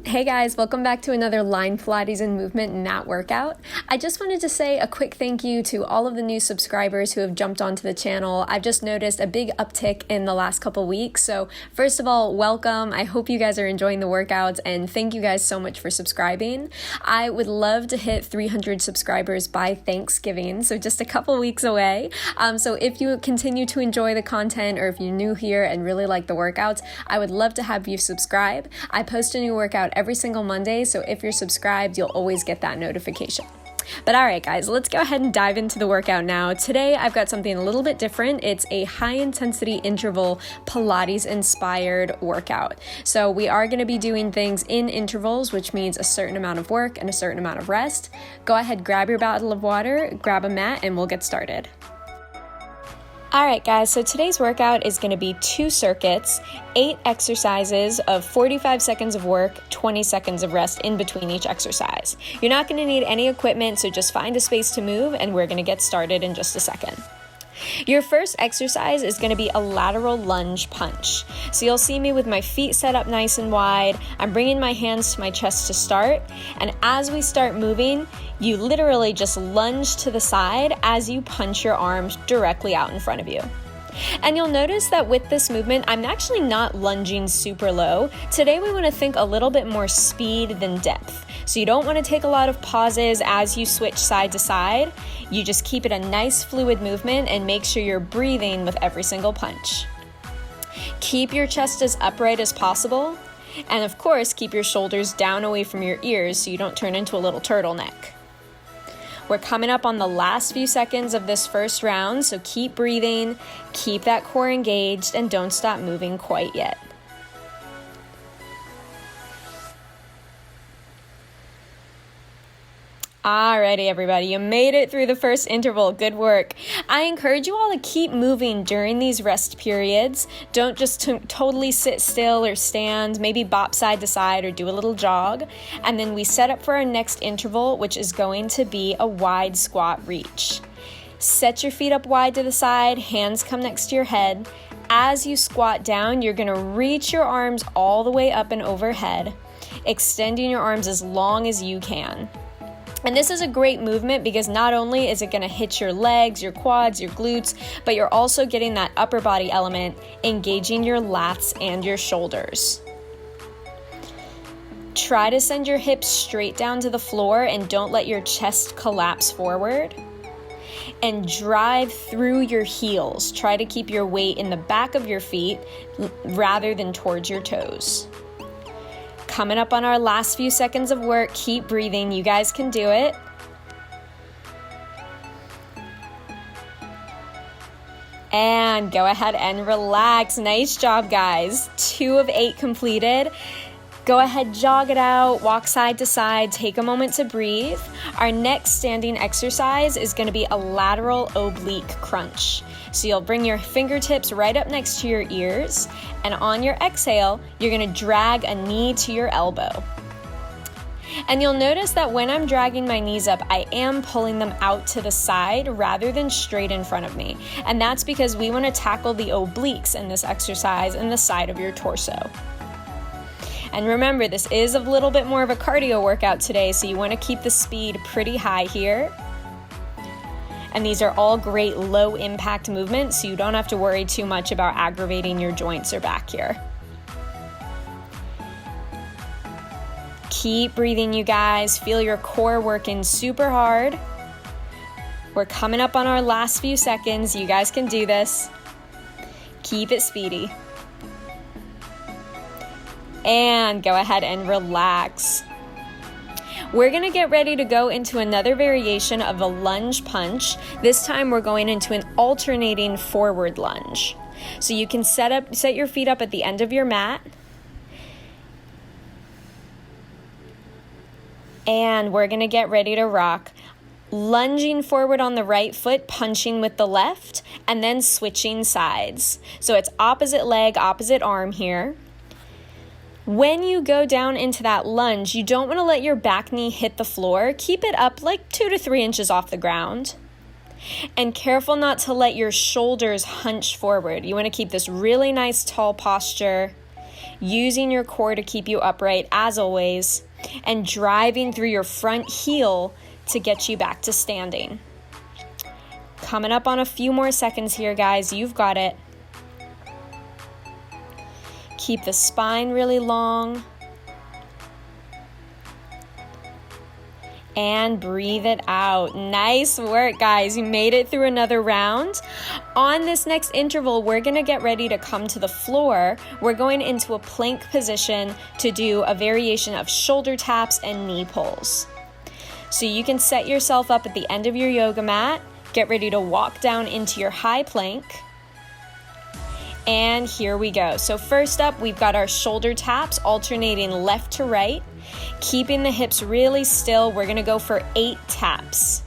Hey guys, welcome back to another Line Pilates and Movement mat workout. I just wanted to say a quick thank you to all of the new subscribers who have jumped onto the channel. I've just noticed a big uptick in the last couple weeks. So first of all, welcome. I hope you guys are enjoying the workouts and thank you guys so much for subscribing. I would love to hit 300 subscribers by Thanksgiving, so just a couple weeks away. So if you continue to enjoy the content or if you're new here and really like the workouts, I would love to have you subscribe. I post a new workout every single Monday, so if you're subscribed, you'll always get that notification. But all right, guys, let's go ahead and dive into the workout now. Today, I've got something a little bit different. It's a high-intensity interval Pilates-inspired workout. So we are going to be doing things in intervals, which means a certain amount of work and a certain amount of rest. Go ahead, grab your bottle of water, grab a mat, and we'll get started. Alright guys, so today's workout is going to be 2 circuits, 8 exercises of 45 seconds of work, 20 seconds of rest in between each exercise. You're not going to need any equipment, so just find a space to move and we're going to get started in just a second. Your first exercise is going to be a lateral lunge punch. So you'll see me with my feet set up nice and wide. I'm bringing my hands to my chest to start. And as we start moving, you literally just lunge to the side as you punch your arms directly out in front of you. And you'll notice that with this movement, I'm actually not lunging super low. Today we want to think a little bit more speed than depth. So you don't want to take a lot of pauses as you switch side to side. You just keep it a nice fluid movement and make sure you're breathing with every single punch. Keep your chest as upright as possible. And of course, keep your shoulders down away from your ears so you don't turn into a little turtleneck. We're coming up on the last few seconds of this first round, so keep breathing, keep that core engaged, and don't stop moving quite yet. Alrighty, everybody, you made it through the first interval. Good work. I encourage you all to keep moving during these rest periods. Don't just totally sit still or stand, maybe bop side to side or do a little jog. And then we set up for our next interval, which is going to be a wide squat reach. Set your feet up wide to the side, hands come next to your head. As you squat down, you're going to reach your arms all the way up and overhead, extending your arms as long as you can. And this is a great movement because not only is it going to hit your legs, your quads, your glutes, but you're also getting that upper body element, engaging your lats and your shoulders. Try to send your hips straight down to the floor and don't let your chest collapse forward. And drive through your heels. Try to keep your weight in the back of your feet rather than towards your toes. Coming up on our last few seconds of work, keep breathing. You guys can do it. And go ahead and relax. Nice job, guys. 2 of 8 completed. Go ahead, jog it out, walk side to side, take a moment to breathe. Our next standing exercise is going to be a lateral oblique crunch. So you'll bring your fingertips right up next to your ears, and on your exhale, you're going to drag a knee to your elbow. And you'll notice that when I'm dragging my knees up, I am pulling them out to the side rather than straight in front of me. And that's because we want to tackle the obliques in this exercise and the side of your torso. And remember, this is a little bit more of a cardio workout today, so you want to keep the speed pretty high here. And these are all great low impact movements, so you don't have to worry too much about aggravating your joints or back here. Keep breathing, you guys. Feel your core working super hard. We're coming up on our last few seconds. You guys can do this. Keep it speedy. And go ahead and relax. We're going to get ready to go into another variation of a lunge punch. This time we're going into an alternating forward lunge. So you can set your feet up at the end of your mat. And we're going to get ready to rock. Lunging forward on the right foot, punching with the left, and then switching sides. So it's opposite leg, opposite arm here. When you go down into that lunge, you don't want to let your back knee hit the floor. Keep it up like 2 to 3 inches off the ground. And careful not to let your shoulders hunch forward. You want to keep this really nice tall posture. using your core to keep you upright as always, and driving through your front heel to get you back to standing. Coming up on a few more seconds here, guys. You've got it. Keep the spine really long. And breathe it out. Nice work, guys. You made it through another round. On this next interval, we're gonna get ready to come to the floor. We're going into a plank position to do a variation of shoulder taps and knee pulls. So you can set yourself up at the end of your yoga mat, get ready to walk down into your high plank. And here we go. So first up, we've got our shoulder taps alternating left to right. Keeping the hips really still, we're gonna go for 8 taps.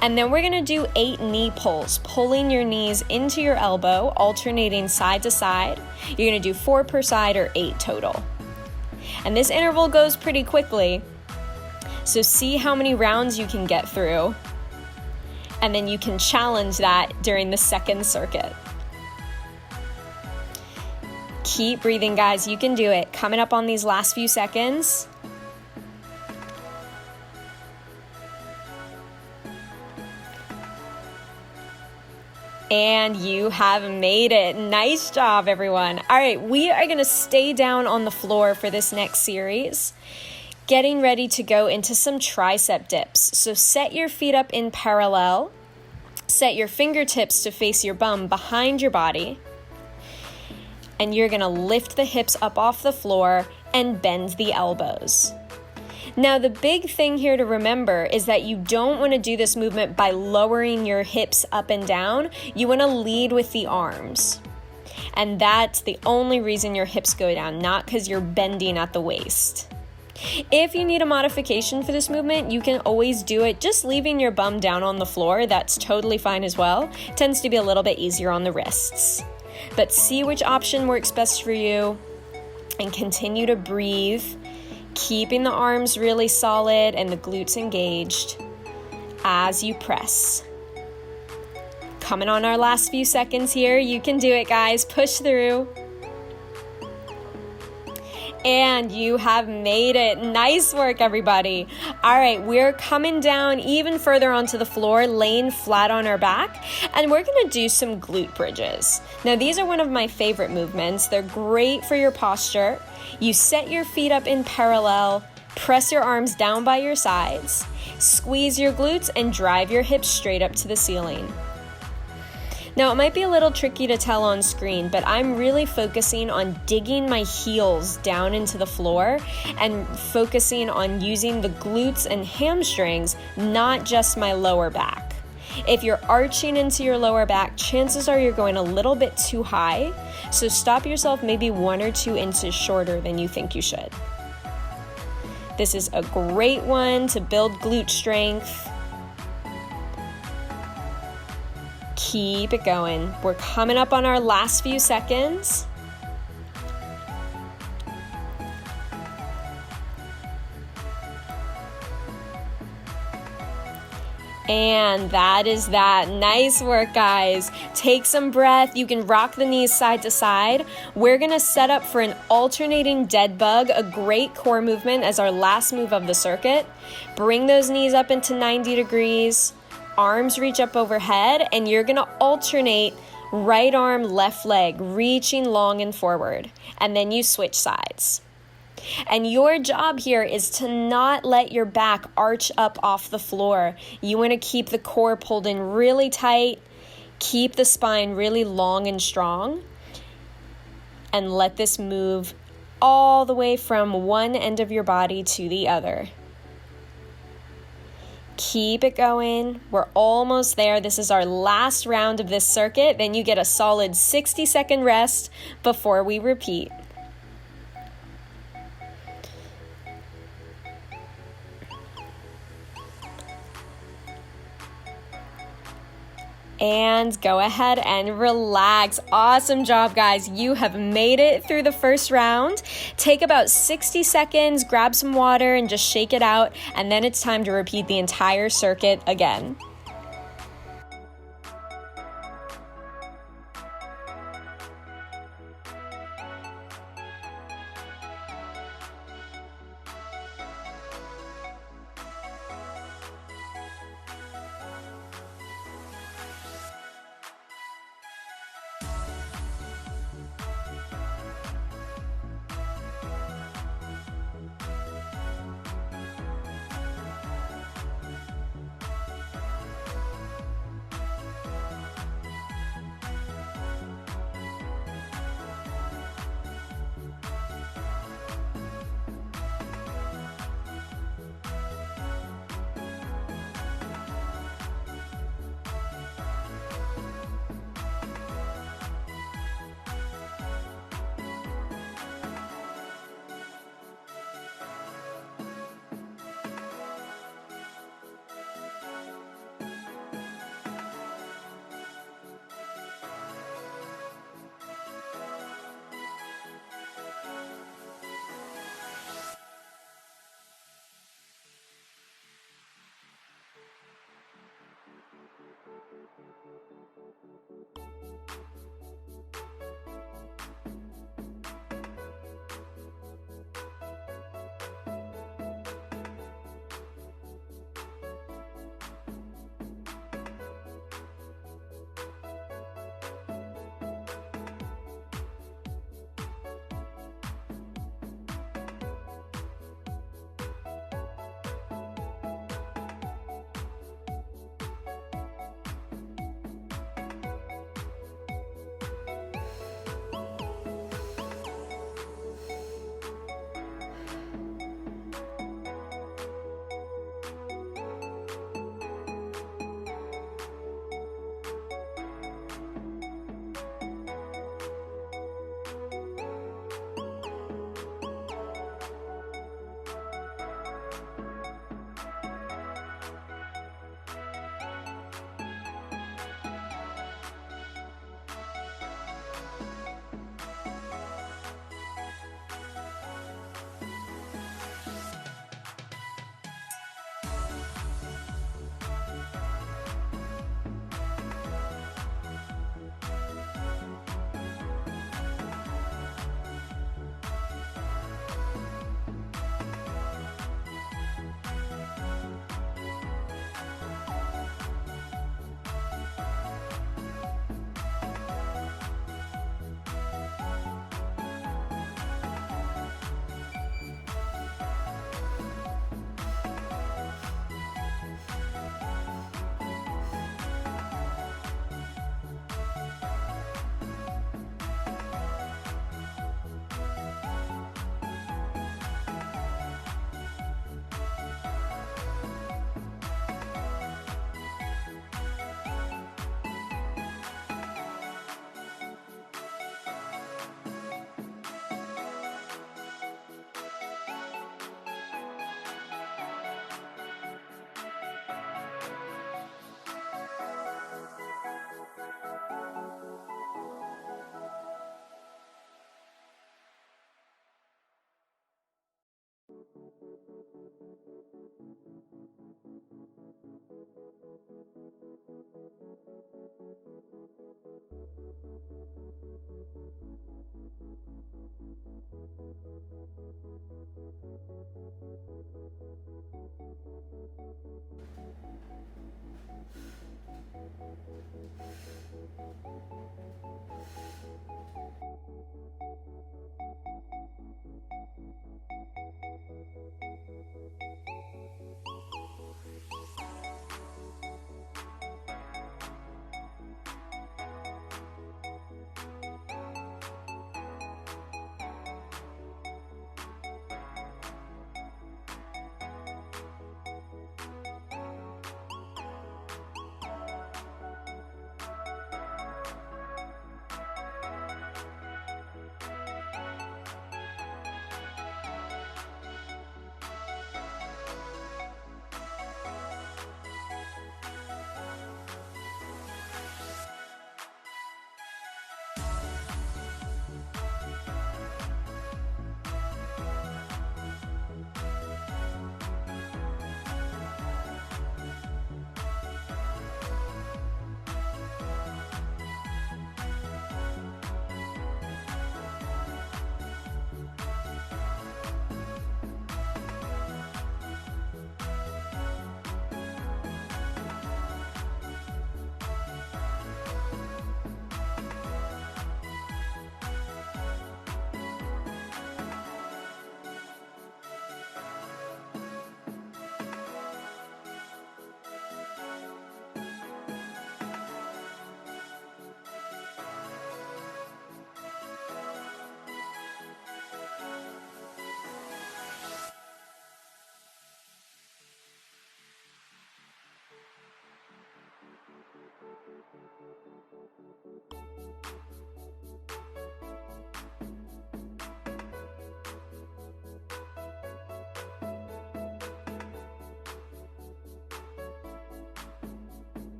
And then we're gonna do 8 knee pulls, pulling your knees into your elbow, alternating side to side. You're gonna do 4 per side or 8 total. And this interval goes pretty quickly, so see how many rounds you can get through, and then you can challenge that during the second circuit. Keep breathing, guys. You can do it. Coming up on these last few seconds. And you have made it. Nice job, everyone. All right, we are going to stay down on the floor for this next series, getting ready to go into some tricep dips. So set your feet up in parallel. Set your fingertips to face your bum behind your body. And you're gonna lift the hips up off the floor and bend the elbows. Now, the big thing here to remember is that you don't wanna do this movement by lowering your hips up and down. You wanna lead with the arms. And that's the only reason your hips go down, not because you're bending at the waist. If you need a modification for this movement, you can always do it just leaving your bum down on the floor. That's totally fine as well. It tends to be a little bit easier on the wrists. But see which option works best for you and continue to breathe, keeping the arms really solid and the glutes engaged as you press. Coming on our last few seconds here. You can do it, guys. Push through. And you have made it. Nice work, everybody. All right, we're coming down even further onto the floor, laying flat on our back, and we're gonna do some glute bridges. Now, these are one of my favorite movements. They're great for your posture. You set your feet up in parallel, press your arms down by your sides, squeeze your glutes, and drive your hips straight up to the ceiling. Now, it might be a little tricky to tell on screen, but I'm really focusing on digging my heels down into the floor and focusing on using the glutes and hamstrings, not just my lower back. If you're arching into your lower back, chances are you're going a little bit too high, so stop yourself maybe 1 or 2 inches shorter than you think you should. This is a great one to build glute strength. Keep it going. We're coming up on our last few seconds. And that is that. Nice work, guys. Take some breath. You can rock the knees side to side. We're gonna set up for an alternating dead bug, a great core movement as our last move of the circuit. Bring those knees up into 90 degrees. Arms reach up overhead, and you're gonna alternate right arm, left leg, reaching long and forward. And then you switch sides. And your job here is to not let your back arch up off the floor. You wanna keep the core pulled in really tight, keep the spine really long and strong, and let this move all the way from one end of your body to the other. Keep it going. We're almost there. This is our last round of this circuit. Then you get a solid 60-second rest before we repeat. And go ahead and relax. Awesome job, guys. You have made it through the first round. Take about 60 seconds, grab some water, and just shake it out. And then it's time to repeat the entire circuit again.